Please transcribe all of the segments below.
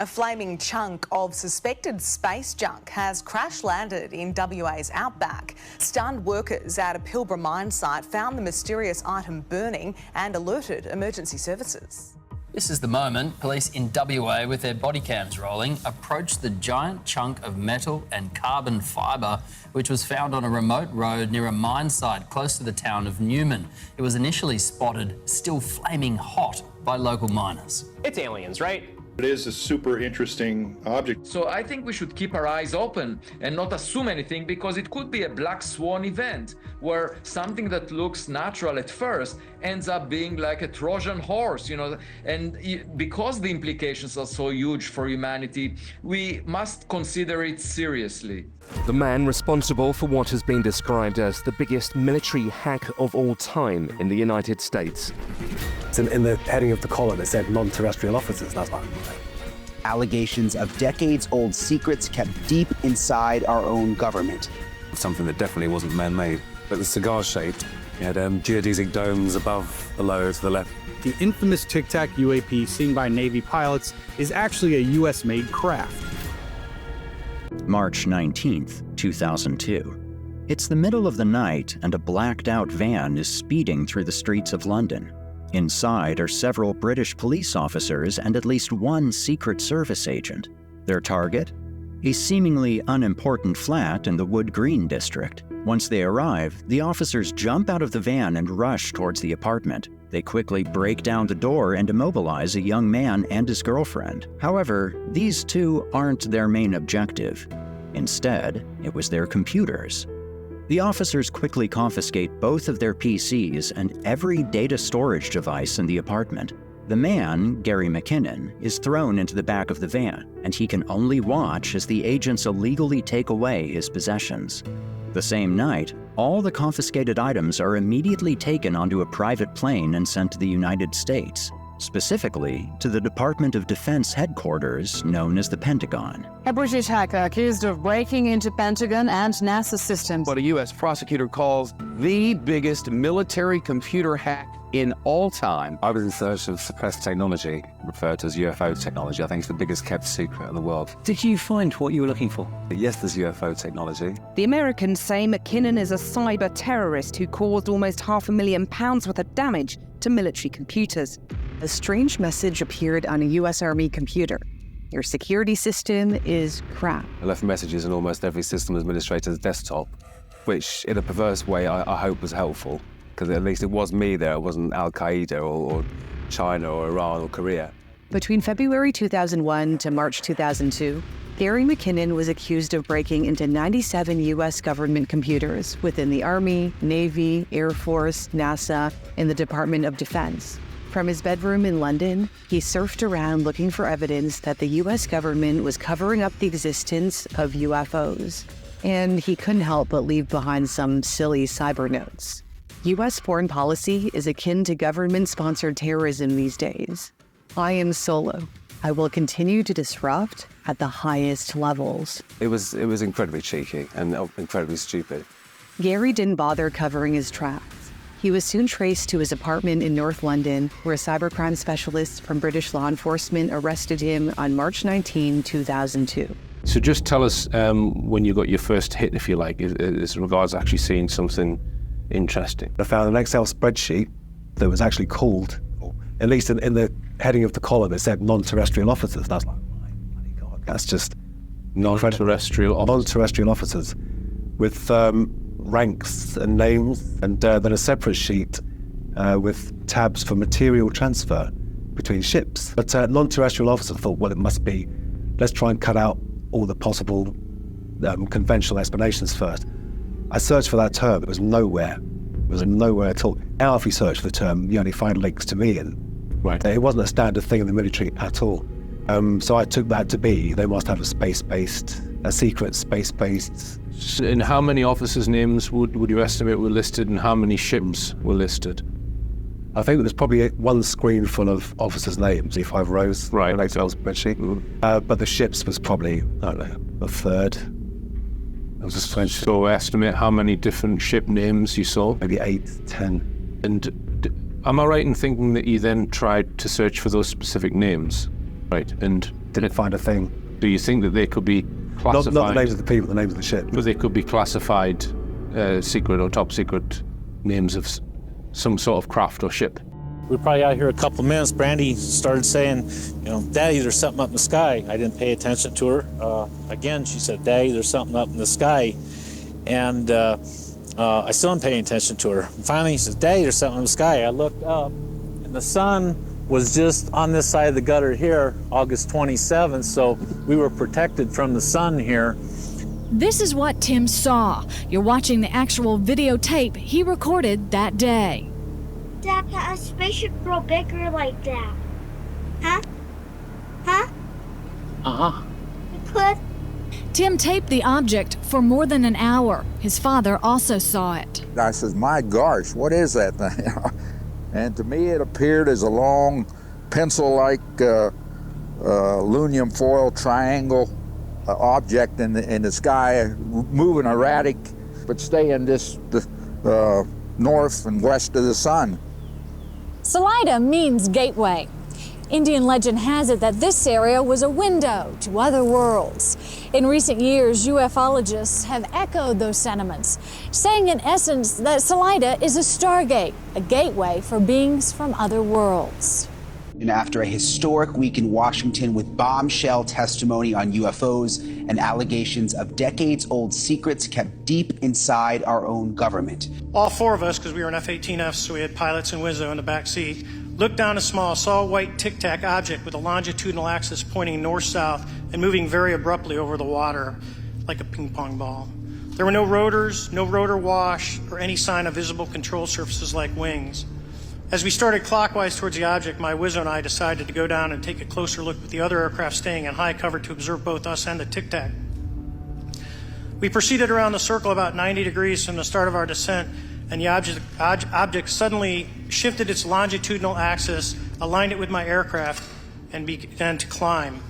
A flaming chunk of suspected space junk has crash-landed in WA's outback. Stunned workers at a Pilbara mine site found the mysterious item burning and alerted emergency services. This is the moment police in WA, with their body cams rolling, approached the giant chunk of metal and carbon fibre which was found on a remote road near a mine site close to the town of Newman. It was initially spotted still flaming hot by local miners. It's aliens, right? It is a super interesting object. So I think we should keep our eyes open and not assume anything, because it could be a black swan event where something that looks natural at first ends up being like a Trojan horse, you know, and because the implications are so huge for humanity, we must consider it seriously. The man responsible for what has been described as the biggest military hack of all time in the United States. In the heading of the column, it said non-terrestrial officers. That's like allegations of decades-old secrets kept deep inside our own government. something that definitely wasn't man-made. But the cigar-shaped, it had geodesic domes above, below, to the left. The infamous Tic Tac UAP seen by Navy pilots is actually a US-made craft. March 19th, 2002. It's the middle of the night and a blacked-out van is speeding through the streets of London. Inside are several British police officers and at least one Secret Service agent. Their target? A seemingly unimportant flat in the Wood Green district. Once they arrive, the officers jump out of the van and rush towards the apartment. They quickly break down the door and immobilize a young man and his girlfriend. However, these two aren't their main objective. Instead, it was their computers. The officers quickly confiscate both of their PCs and every data storage device in the apartment. The man, Gary McKinnon, is thrown into the back of the van, and he can only watch as the agents illegally take away his possessions. The same night, all the confiscated items are immediately taken onto a private plane and sent to the United States, specifically to the Department of Defense headquarters known as the Pentagon. A British hacker accused of breaking into Pentagon and NASA systems. What a U.S. prosecutor calls the biggest military computer hack in all time. I was in search of suppressed technology, referred to as UFO technology. I think it's the biggest kept secret in the world. Did you find what you were looking for? Yes, there's UFO technology. The Americans say McKinnon is a cyber terrorist who caused almost £500,000 worth of damage to military computers. A strange message appeared on a US Army computer. Your security system is crap. I left messages on almost every system administrator's desktop, which in a perverse way I hope was helpful, because at least it was me there, it wasn't Al-Qaeda or China or Iran or Korea. Between February 2001 to March 2002, Gary McKinnon was accused of breaking into 97 US government computers within the Army, Navy, Air Force, NASA, and the Department of Defense. From his bedroom in London, he surfed around looking for evidence that the US government was covering up the existence of UFOs. And he couldn't help but leave behind some silly cyber notes. US foreign policy is akin to government-sponsored terrorism these days. I am solo. I will continue to disrupt at the highest levels. It was incredibly cheeky and incredibly stupid. Gary didn't bother covering his tracks. He was soon traced to his apartment in North London, where cybercrime specialists from British law enforcement arrested him on March 19, 2002. So just tell us when you got your first hit, if you like, as regards actually seeing something interesting. I found an Excel spreadsheet that was actually called, or at least in the heading of the column, it said non-terrestrial officers. That's like, my bloody God, that's just non-terrestrial officers with ranks and names, and then a separate sheet with tabs for material transfer between ships. But non-terrestrial officers thought, well, it must be, let's try and cut out all the possible conventional explanations first. I searched for that term, it was nowhere. It was nowhere at all. Now if you search for the term, you only find links to me, and right. It wasn't a standard thing in the military at all. So I took that to be, they must have a secret space-based. And how many officers' names would you estimate were listed, and how many ships were listed? I think there was probably one screen full of officers' names, 5 rows, right. An Excel spreadsheet. But the ships was probably, I don't know, a third. It was just French. So estimate how many different ship names you saw? Maybe 8, 10. And am I right in thinking that you then tried to search for those specific names? Right, and didn't find a thing. Do you think that they could be classified? Not the names of the people, the names of the ship. But they could be classified secret or top secret names of some sort of craft or ship. We were probably out here a couple of minutes. Brandy started saying, Daddy, there's something up in the sky. I didn't pay attention to her. Again, she said, Daddy, there's something up in the sky. And I still am paying attention to her. And finally, he says, Daddy, there's something in the sky. I looked up, and the sun was just on this side of the gutter here, August 27th, so we were protected from the sun here. This is what Tim saw. You're watching the actual videotape he recorded that day. Dad, can a spaceship grow bigger like that? Huh? Huh? Uh-huh. It could? Tim taped the object for more than an hour. His father also saw it. I says, my gosh, what is that thing? And to me, it appeared as a long pencil-like aluminum foil triangle object in the sky, moving erratic, but staying this north and west of the sun. Salida means gateway. Indian legend has it that this area was a window to other worlds. In recent years, ufologists have echoed those sentiments, saying in essence that Salida is a stargate, a gateway for beings from other worlds. And after a historic week in Washington with bombshell testimony on UFOs and allegations of decades-old secrets kept deep inside our own government. All four of us, because we were in F-18Fs, so we had pilots and Wizzo in the back seat, looked down a saw a white tic-tac object with a longitudinal axis pointing north-south and moving very abruptly over the water like a ping-pong ball. There were no rotors, no rotor wash, or any sign of visible control surfaces like wings. As we started clockwise towards the object, my Wizzo and I decided to go down and take a closer look with the other aircraft staying in high cover to observe both us and the tic-tac. We proceeded around the circle about 90 degrees from the start of our descent, and the object suddenly shifted its longitudinal axis, aligned it with my aircraft, and began to climb.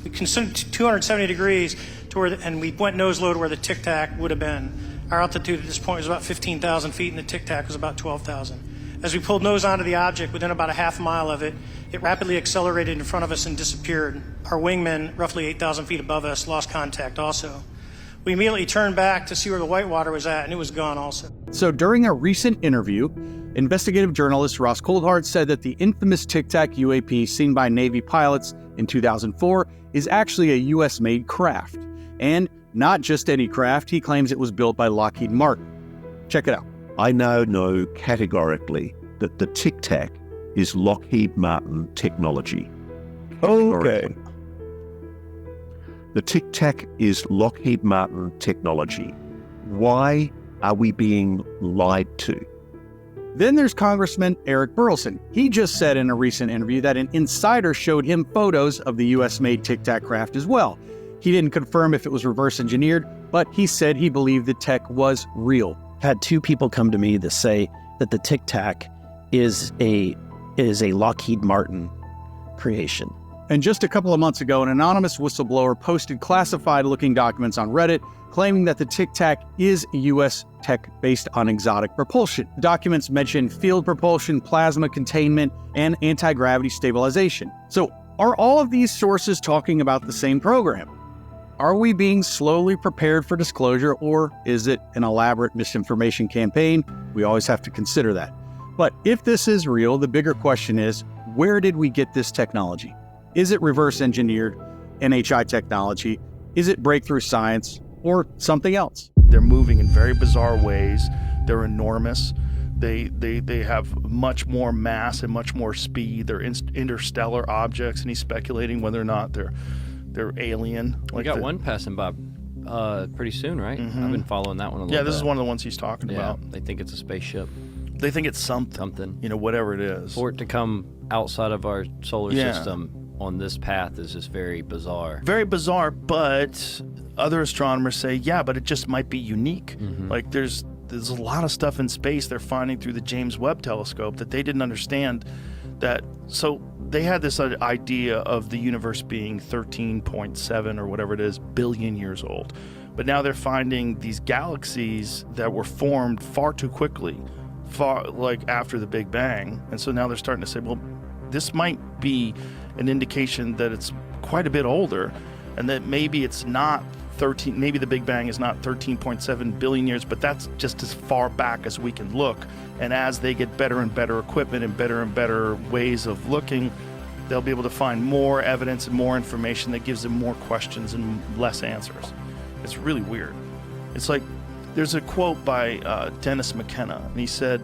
We considered 270 degrees to and we went nose low to where the tic-tac would have been. Our altitude at this point was about 15,000 feet, and the tic-tac was about 12,000. As we pulled nose onto the object, within about a half mile of it, it rapidly accelerated in front of us and disappeared. Our wingmen, roughly 8,000 feet above us, lost contact also. We immediately turned back to see where the whitewater was at, and it was gone also. So during a recent interview, investigative journalist Ross Coulthard said that the infamous Tic Tac UAP seen by Navy pilots in 2004 is actually a U.S.-made craft. And not just any craft, he claims it was built by Lockheed Martin. Check it out. I now know categorically that the Tic Tac is Lockheed Martin technology. Okay. The Tic Tac is Lockheed Martin technology. Why are we being lied to? Then there's Congressman Eric Burleson. He just said in a recent interview that an insider showed him photos of the U.S.-made Tic Tac craft as well. He didn't confirm if it was reverse engineered, but he said he believed the tech was real. Had two people come to me that say that the Tic Tac is a Lockheed Martin creation. And just a couple of months ago, an anonymous whistleblower posted classified-looking documents on Reddit claiming that the Tic Tac is U.S. tech based on exotic propulsion. Documents mention field propulsion, plasma containment, and anti-gravity stabilization. So are all of these sources talking about the same program? Are we being slowly prepared for disclosure, or is it an elaborate misinformation campaign? We always have to consider that. But if this is real, the bigger question is, where did we get this technology? Is it reverse engineered NHI technology? Is it breakthrough science, or something else? They're moving in very bizarre ways. They're enormous. They have much more mass and much more speed. They're interstellar objects, and he's speculating whether or not they're alien. We got one passing by pretty soon, right? Mm-hmm. I've been following that one a little bit. Yeah, this is one of the ones he's talking about. They think it's a spaceship. They think it's something. You know, whatever it is. For it to come outside of our solar system on this path is just very bizarre. Very bizarre, but other astronomers say, yeah, but it just might be unique. Mm-hmm. Like there's a lot of stuff in space they're finding through the James Webb telescope that they didn't understand. So they had this idea of the universe being 13.7 or whatever it is billion years old. But now they're finding these galaxies that were formed far too quickly, like after the Big Bang. And so now they're starting to say, well, this might be an indication that it's quite a bit older, and that maybe it's not 13, maybe the Big Bang is not 13.7 billion years, but that's just as far back as we can look. And as they get better and better equipment and better ways of looking, they'll be able to find more evidence and more information that gives them more questions and less answers. It's really weird. It's like, there's a quote by Dennis McKenna, and he said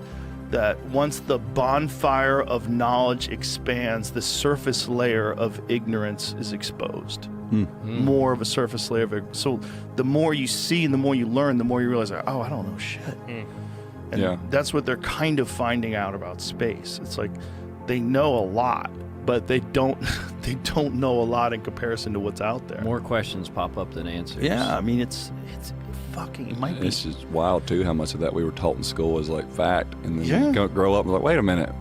that once the bonfire of knowledge expands, the surface layer of ignorance is exposed. More of a surface layer of it. So the more you see and the more you learn, the more you realize, oh, I don't know shit. And that's what they're kind of finding out about space. It's like they know a lot, but they don't know a lot in comparison to what's out there. More questions pop up than answers. Yeah, I mean, it's fucking, it might be. It's just wild too how much of that we were taught in school is like fact, and then you grow up and like, wait a minute,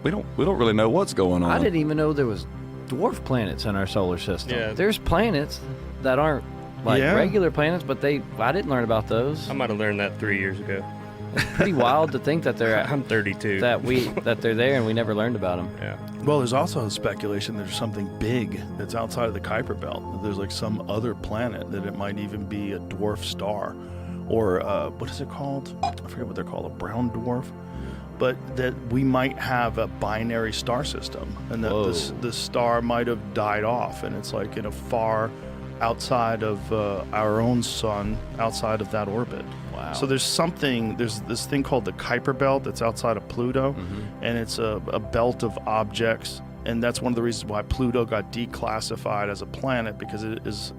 we don't really know what's going on. I didn't even know there was dwarf planets in our solar system. Yeah. There's planets that aren't like regular planets, but I didn't learn about those. I might have learned that 3 years ago. It's pretty wild to think that they're I'm 32. that they're there and we never learned about them. Yeah. Well, there's also speculation that there's something big that's outside of the Kuiper Belt. That there's like some other planet, that it might even be a dwarf star, or what is it called? I forget what they're called, a brown dwarf. But that we might have a binary star system, and that this star might have died off, and it's like in a far outside of our own sun, outside of that orbit. Wow. So there's this thing called the Kuiper Belt that's outside of Pluto, and it's a belt of objects, and that's one of the reasons why Pluto got declassified as a planet, because it is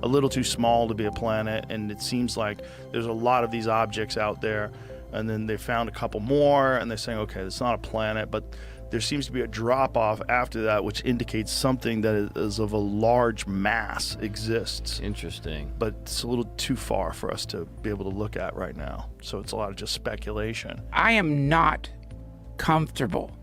a little too small to be a planet, and it seems like there's a lot of these objects out there, and then they found a couple more, and they're saying, okay, it's not a planet, but there seems to be a drop-off after that, which indicates something that is of a large mass exists. Interesting. But it's a little too far for us to be able to look at right now. So it's a lot of just speculation. I am not comfortable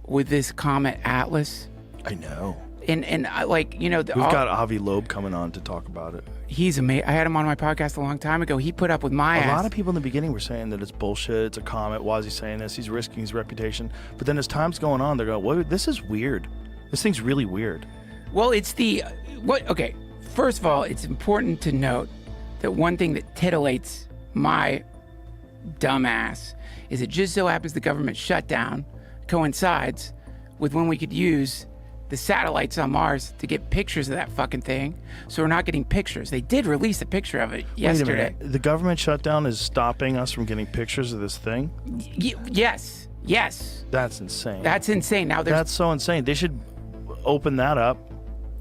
with this Comet Atlas. I know. And I, like, you know... We've got Avi Loeb coming on to talk about it. He's amazing. I had him on my podcast a long time ago. He put up with my ass. A lot of people in the beginning were saying that it's bullshit, it's a comet, why is he saying this? He's risking his reputation. But then as time's going on, they're going, whoa, this is weird. This thing's really weird. Well, it's okay, first of all, it's important to note that one thing that titillates my dumb ass is it just so happens the government shutdown coincides with when we could use the satellites on Mars to get pictures of that fucking thing. So we're not getting pictures. They did release a picture of it yesterday. Wait a minute. The government shutdown is stopping us from getting pictures of this thing? Yes. That's insane. That's insane. Now that's so insane. They should open that up.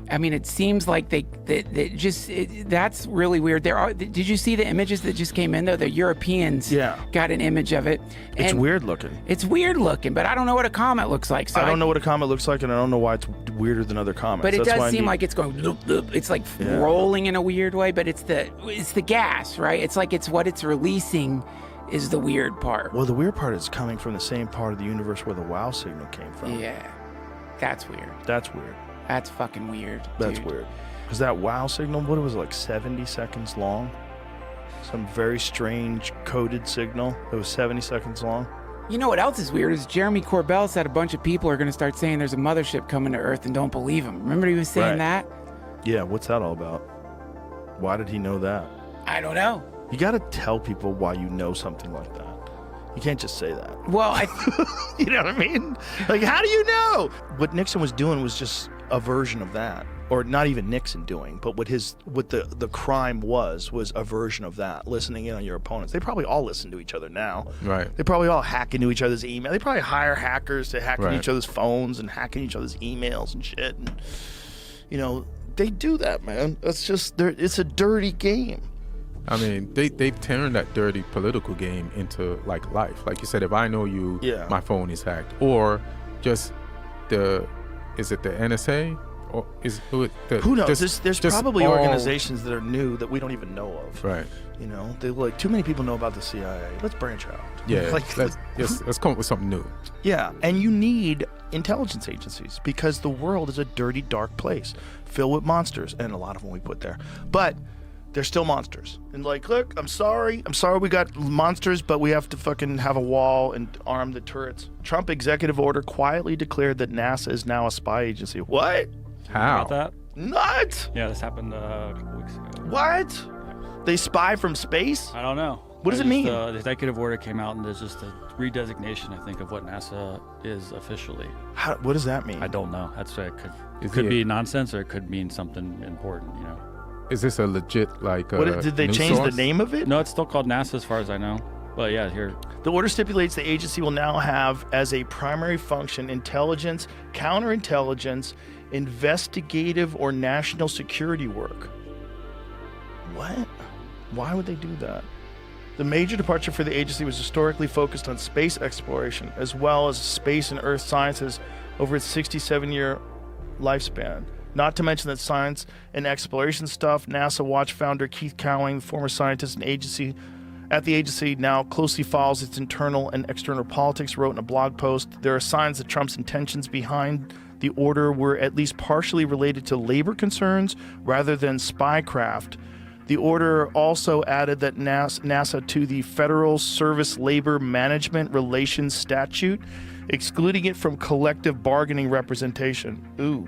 I mean, it seems like that's really weird. Did you see the images that just came in though? The Europeans got an image of it. It's weird looking. It's weird looking, but I don't know what a comet looks like. So I don't know what a comet looks like, and I don't know why it's weirder than other comets. But it does seem like it's going loop, loop. It's like rolling in a weird way, but it's the gas, right? It's like it's what it's releasing is the weird part. Well, the weird part is coming from the same part of the universe where the WOW signal came from. Yeah, that's weird. That's weird. That's fucking weird. That's dude. weird. Because that WOW signal, what was it, like 70 seconds long? Some very strange coded signal that was 70 seconds long. You know what else is weird is Jeremy Corbell said a bunch of people are going to start saying there's a mothership coming to Earth and don't believe him. Remember he was saying that? Yeah, what's that all about? Why did he know that? I don't know. You got to tell people why you know something like that. You can't just say that. Well, you know what I mean? Like, how do you know? What Nixon was doing was just a version of that. Or not even Nixon doing, but what the crime was a version of that, listening in on your opponents. They probably all listen to each other now. Right. They probably all hack into each other's email. They probably hire hackers to hack into each other's phones and hack into each other's emails and shit. And, you know, they do that, man. It's just, it's a dirty game. I mean, they've turned that dirty political game into like life. Like you said, if I know you, my phone is hacked. Or just is it the NSA? Or is it who knows? There's probably all organizations that are new that we don't even know of. Right. You know, they're like, too many people know about the CIA. Let's branch out. Yeah. Like, let's come up with something new. Yeah, and you need intelligence agencies because the world is a dirty, dark place filled with monsters, and a lot of them we put there. But they're still monsters. And like, look, I'm sorry we got monsters, but we have to fucking have a wall and arm the turrets. Trump executive order quietly declared that NASA is now a spy agency. What? How? About that? Not? Yeah, this happened a couple weeks ago. What? They spy from space? I don't know. What does it mean? The executive order came out, and there's just a redesignation, I think, of what NASA is officially. What does that mean? I don't know. That's what it could be nonsense, or it could mean something important. Is this a legit did they change the name of it? No, it's still called NASA, as far as I know. But yeah, here. The order stipulates the agency will now have as a primary function intelligence, counterintelligence, investigative, or national security work. What? Why would they do that? The major departure for the agency was historically focused on space exploration, as well as space and earth sciences over its 67-year lifespan. Not to mention that science and exploration stuff, NASA Watch founder Keith Cowing, former scientist and at the agency now closely follows its internal and external politics, wrote in a blog post, there are signs that Trump's intentions behind the order were at least partially related to labor concerns rather than spycraft. The order also added that NASA to the Federal Service Labor Management Relations Statute, excluding it from collective bargaining representation. Ooh.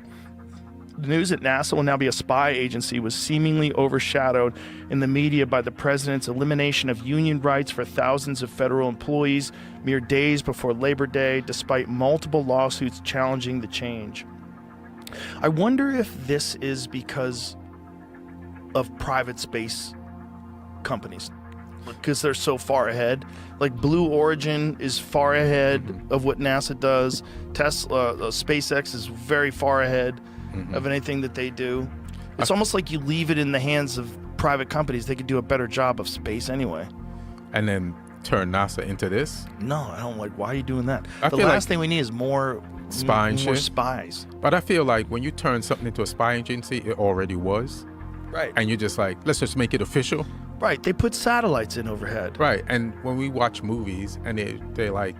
The news that NASA will now be a spy agency was seemingly overshadowed in the media by the president's elimination of union rights for thousands of federal employees mere days before Labor Day, despite multiple lawsuits challenging the change. I wonder if this is because of private space companies, because they're so far ahead. Like Blue Origin is far ahead of what NASA does. Tesla, SpaceX is very far ahead of anything that they do. It's almost like you leave it in the hands of private companies. They could do a better job of space anyway. And then turn NASA into this? No, I don't like. Why are you doing that? The last thing we need is more spies. But I feel like when you turn something into a spy agency, it already was. Right. And you're just like, let's just make it official. Right. They put satellites in overhead. Right. And when we watch movies and they're like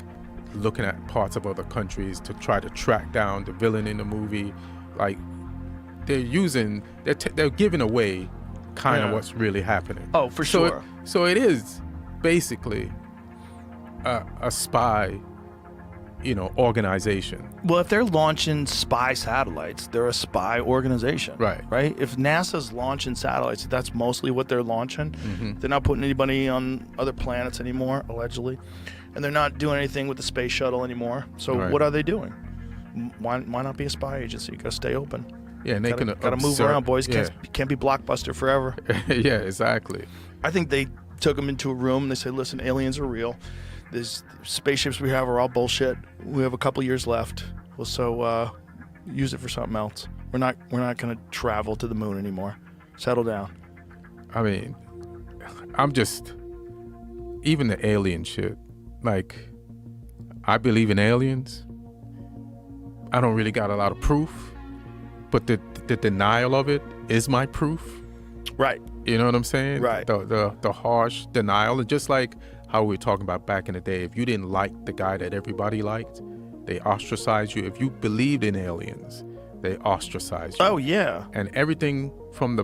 looking at parts of other countries to try to track down the villain in the movie, like they're giving away kind of what's really happening. Oh, for sure. So it is basically a spy, organization. Well, if they're launching spy satellites, they're a spy organization. Right. Right? If NASA's launching satellites, that's mostly what they're launching. They're not putting anybody on other planets anymore, allegedly. And they're not doing anything with the space shuttle anymore. So what are they doing? Why not be a spy agency? You gotta stay open. Yeah, and they gotta move around, boys. Can't be Blockbuster forever. Yeah, exactly. I think they took them into a room and they said, listen, aliens are real. These spaceships we have are all bullshit. We have a couple years left. Well, so use it for something else. We're not going to travel to the moon anymore. Settle down. I mean, I'm just, even the alien shit, like, I believe in aliens. I don't really got a lot of proof, but the denial of it is my proof. Right. You know what I'm saying? Right. The harsh denial, just like how we were talking about back in the day. If you didn't like the guy that everybody liked, they ostracized you. If you believed in aliens, they ostracized you. Oh, yeah. And everything from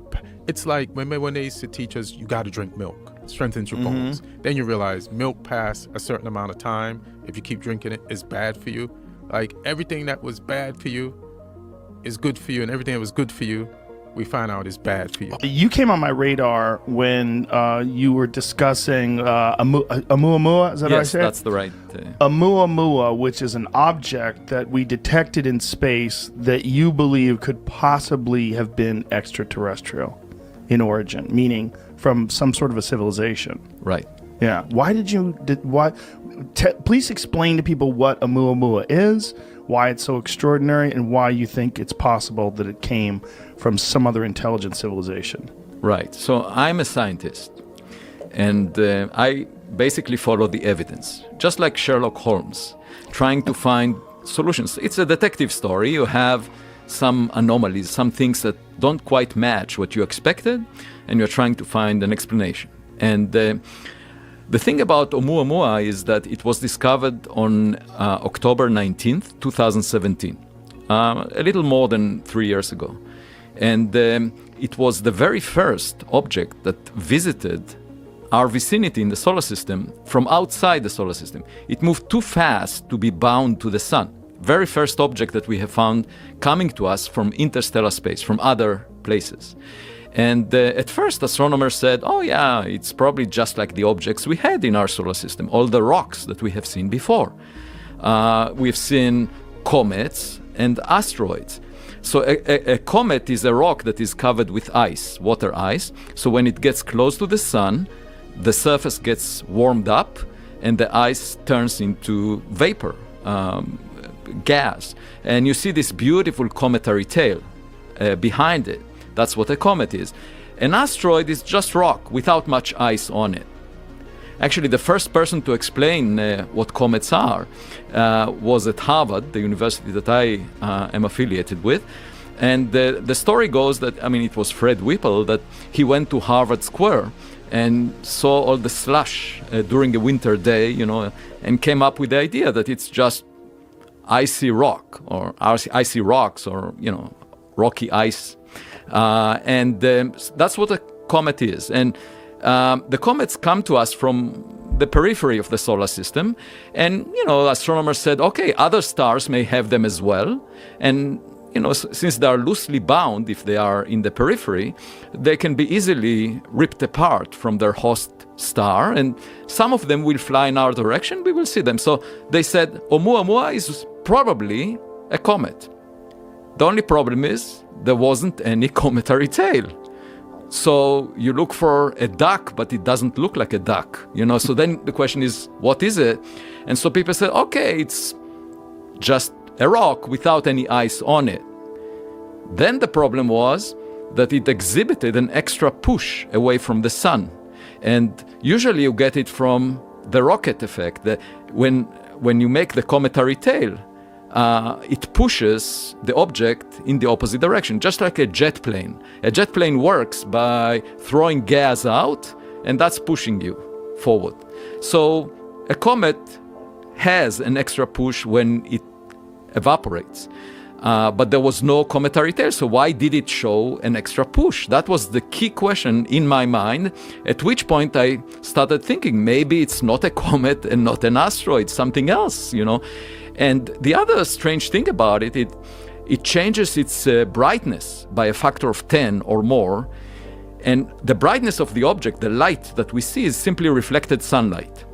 it's like, remember when they used to teach us, you got to drink milk, it strengthens your bones. Then you realize milk past a certain amount of time, if you keep drinking it, is bad for you. Like, everything that was bad for you is good for you, and everything that was good for you, we find out is bad for you. You came on my radar when you were discussing Oumuamua, is that what I said? Yes, that's the right. Oumuamua, which is an object that we detected in space that you believe could possibly have been extraterrestrial in origin, meaning from some sort of a civilization. Right. Yeah. Please explain to people what Oumuamua is, why it's so extraordinary, and why you think it's possible that it came from some other intelligent civilization. Right. So I'm a scientist, and I basically follow the evidence, just like Sherlock Holmes, trying to find solutions. It's a detective story. You have some anomalies, some things that don't quite match what you expected, and you're trying to find an explanation. And the thing about Oumuamua is that it was discovered on October 19th, 2017, a little more than 3 years ago. And it was the very first object that visited our vicinity in the solar system from outside the solar system. It moved too fast to be bound to the sun, very first object that we have found coming to us from interstellar space, from other places. And at first, astronomers said, oh yeah, it's probably just like the objects we had in our solar system, all the rocks that we have seen before. We've seen comets and asteroids. So a comet is a rock that is covered with ice, water ice. So when it gets close to the sun, the surface gets warmed up and the ice turns into vapor, gas. And you see this beautiful cometary tail behind it. That's what a comet is. An asteroid is just rock without much ice on it. Actually, the first person to explain what comets are was at Harvard, the university that I am affiliated with. And the story goes that, I mean, it was Fred Whipple, that he went to Harvard Square and saw all the slush during a winter day, you know, and came up with the idea that it's just icy rock or icy rocks or, you know, rocky ice. And that's what a comet is. And the comets come to us from the periphery of the solar system. And, you know, astronomers said, okay, other stars may have them as well. And, you know, since they are loosely bound, if they are in the periphery, they can be easily ripped apart from their host star. And some of them will fly in our direction. We will see them. So they said, Oumuamua is probably a comet. The only problem is there wasn't any cometary tail. So you look for a duck, but it doesn't look like a duck, you know. So then the question is, what is it? And so people said, okay, it's just a rock without any ice on it. Then the problem was that it exhibited an extra push away from the sun. And usually you get it from the rocket effect. That when you make the cometary tail, it pushes the object in the opposite direction, just like a jet plane. A jet plane works by throwing gas out, and that's pushing you forward. So a comet has an extra push when it evaporates. But there was no cometary tail, so why did it show an extra push? That was the key question in my mind, at which point I started thinking, maybe it's not a comet and not an asteroid, something else, you know. And the other strange thing about it, it changes its brightness by a factor of 10 or more. And the brightness of the object, the light that we see, is simply reflected sunlight.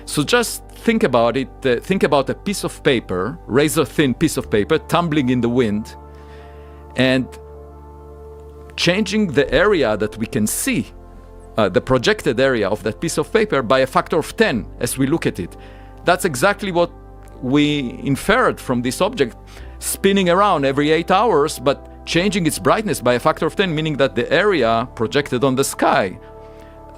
So just think about it. Think about a piece of paper, razor-thin piece of paper, tumbling in the wind, and changing the area that we can see, the projected area of that piece of paper, by a factor of 10 as we look at it. That's exactly what we inferred from this object spinning around every 8 hours, but changing its brightness by a factor of 10, meaning that the area projected on the sky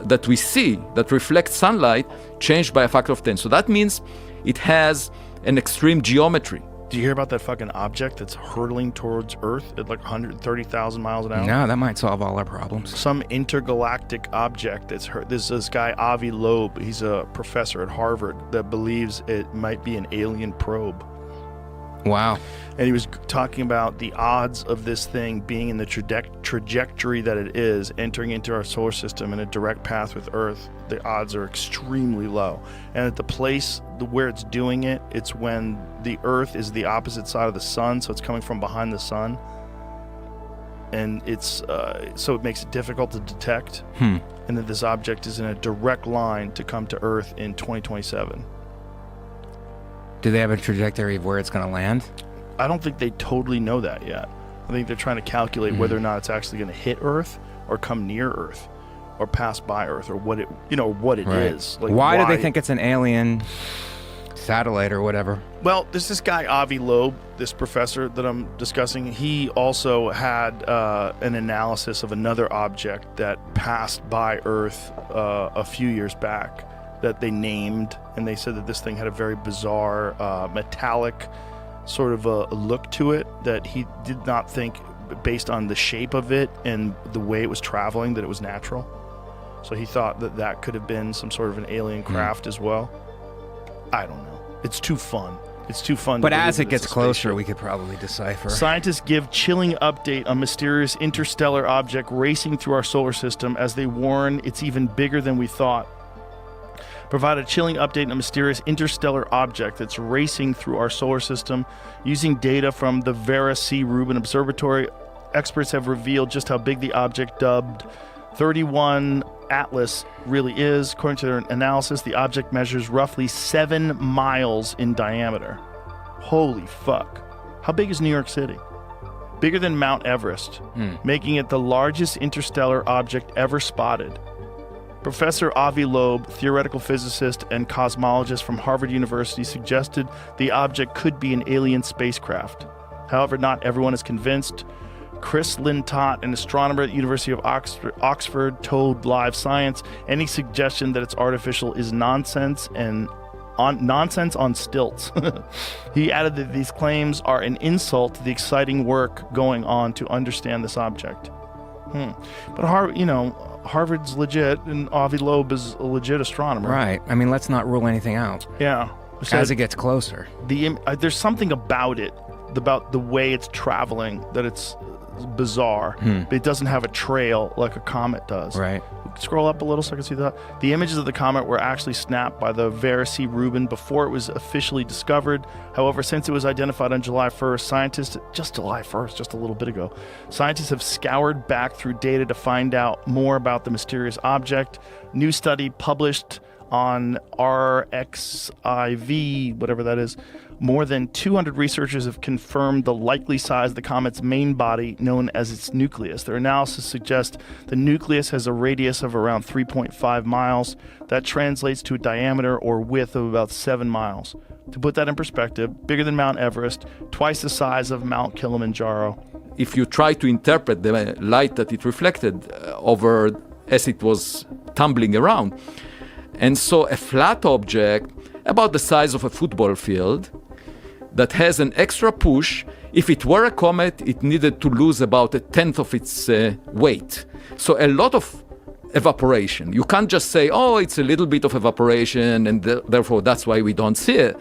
that we see, that reflects sunlight, changed by a factor of 10. So that means it has an extreme geometry. Do you hear about that fucking object that's hurtling towards Earth at like 130,000 miles an hour? No, that might solve all our problems. Some intergalactic object that's There's this guy, Avi Loeb, he's a professor at Harvard, that believes it might be an alien probe. Wow. And he was talking about the odds of this thing being in the trajectory that it is, entering into our solar system in a direct path with Earth. The odds are extremely low. And at the place where it's doing it, it's when the Earth is the opposite side of the sun, so it's coming from behind the sun. And it's so it makes it difficult to detect. And that this object is in a direct line to come to Earth in 2027. Do they have a trajectory of where it's going to land? I don't think they totally know that yet. I think they're trying to calculate whether or not it's actually going to hit Earth or come near Earth or pass by Earth or what it, what it is. Like why do they think it's an alien satellite or whatever? Well, there's this guy, Avi Loeb, this professor that I'm discussing. He also had an analysis of another object that passed by Earth a few years back that they named, and they said that this thing had a very bizarre metallic sort of a look to it that he did not think, based on the shape of it and the way it was traveling, that it was natural. So he thought that that could have been some sort of an alien craft as well. I don't know. It's too fun. It's too fun. But as it gets closer, we could probably decipher. Scientists give chilling update on mysterious interstellar object racing through our solar system as they warn it's even bigger than we thought. provide a chilling update on a mysterious interstellar object that's racing through our solar system. Using data from the Vera C. Rubin Observatory, experts have revealed just how big the object dubbed 31 Atlas really is. According to their analysis, the object measures roughly 7 miles in diameter. Holy fuck. How big is New York City? Bigger than Mount Everest, making it the largest interstellar object ever spotted. Professor Avi Loeb, theoretical physicist and cosmologist from Harvard University, suggested the object could be an alien spacecraft. However, not everyone is convinced. Chris Lintott, an astronomer at the University of Oxford, told Live Science any suggestion that it's artificial is nonsense on stilts. He added that these claims are an insult to the exciting work going on to understand this object. But Harvard's legit, and Avi Loeb is a legit astronomer. Right. I mean, let's not rule anything out. Yeah. As it gets closer. There's something about it, about the way it's traveling, that it's bizarre. But it doesn't have a trail like a comet does. Right. Scroll up a little so I can see that. The images of the comet were actually snapped by the Vera C. Rubin before it was officially discovered. However, since it was identified on July 1st, just a little bit ago, scientists have scoured back through data to find out more about the mysterious object. New study published on RXIV, whatever that is. More than 200 researchers have confirmed the likely size of the comet's main body, known as its nucleus. Their analysis suggests the nucleus has a radius of around 3.5 miles. That translates to a diameter or width of about 7 miles. To put that in perspective, bigger than Mount Everest, twice the size of Mount Kilimanjaro. If you try to interpret the light that it reflected over as it was tumbling around, and so a flat object about the size of a football field that has an extra push. If it were a comet, it needed to lose about 1/10 of its weight. So a lot of evaporation. You can't just say, oh, it's a little bit of evaporation and therefore that's why we don't see it.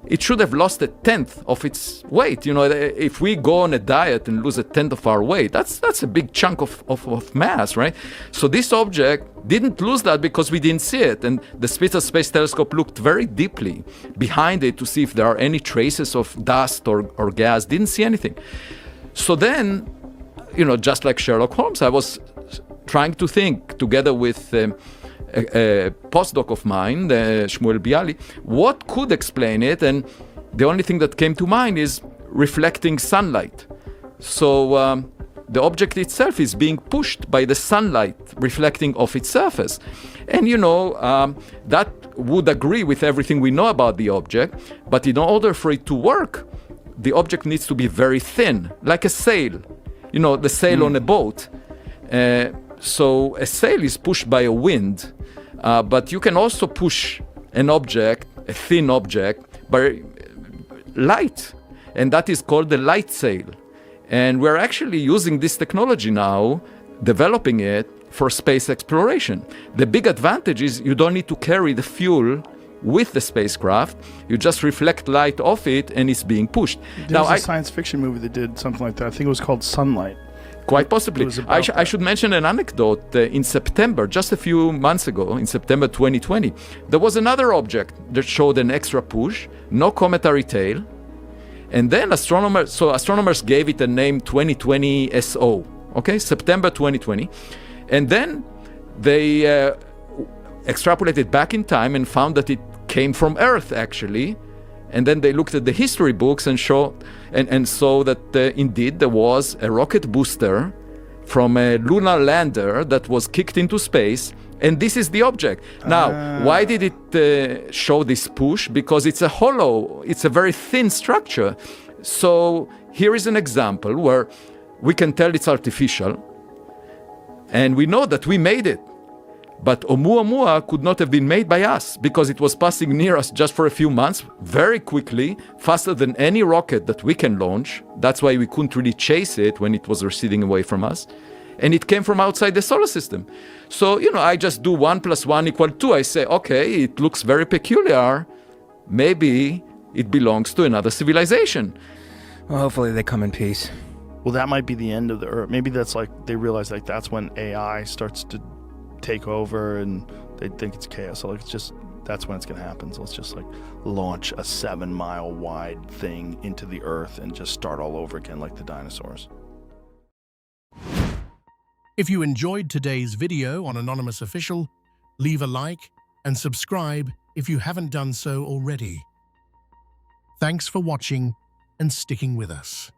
It should have lost 1/10 of its weight. If we go on a diet and lose 1/10 of our weight, that's a big chunk of mass, right? So this object didn't lose that because we didn't see it. And the Spitzer Space Telescope looked very deeply behind it to see if there are any traces of dust or gas. Didn't see anything. So then, just like Sherlock Holmes, I was trying to think together with a postdoc of mine, Shmuel Bialy, what could explain it? And the only thing that came to mind is reflecting sunlight. So the object itself is being pushed by the sunlight reflecting off its surface. And that would agree with everything we know about the object, but in order for it to work, the object needs to be very thin, like a sail, the sail on a boat. So a sail is pushed by a wind, but you can also push an object, a thin object, by light, and that is called the light sail. And we're actually using this technology now, developing it for space exploration. The big advantage is you don't need to carry the fuel with the spacecraft. You just reflect light off it and it's being pushed. There's a science fiction movie that did something like that. I think it was called Sunlight. Quite possibly. I should mention an anecdote. In September, just a few months ago, in September 2020, there was another object that showed an extra push, no cometary tail. And then astronomers gave it a name 2020 SO, okay, September 2020. And then they extrapolated back in time and found that it came from Earth, actually. And then they looked at the history books and saw that indeed there was a rocket booster from a lunar lander that was kicked into space, and this is the object. Now, why did it show this push? Because it's a hollow, it's a very thin structure. So here is an example where we can tell it's artificial, and we know that we made it. But Oumuamua could not have been made by us because it was passing near us just for a few months, very quickly, faster than any rocket that we can launch. That's why we couldn't really chase it when it was receding away from us. And it came from outside the solar system. So, I just do 1 + 1 = 2. I say, okay, it looks very peculiar. Maybe it belongs to another civilization. Well, hopefully they come in peace. Well, that might be the end of the Earth. Maybe that's they realize that's when AI starts to take over and they think it's chaos. So it's just That's when it's going to happen. So let's just like launch a 7-mile wide thing into the earth and just start all over again like the dinosaurs. If you enjoyed today's video on Anonymous Official, leave a like and subscribe if you haven't done so already. Thanks for watching and sticking with us.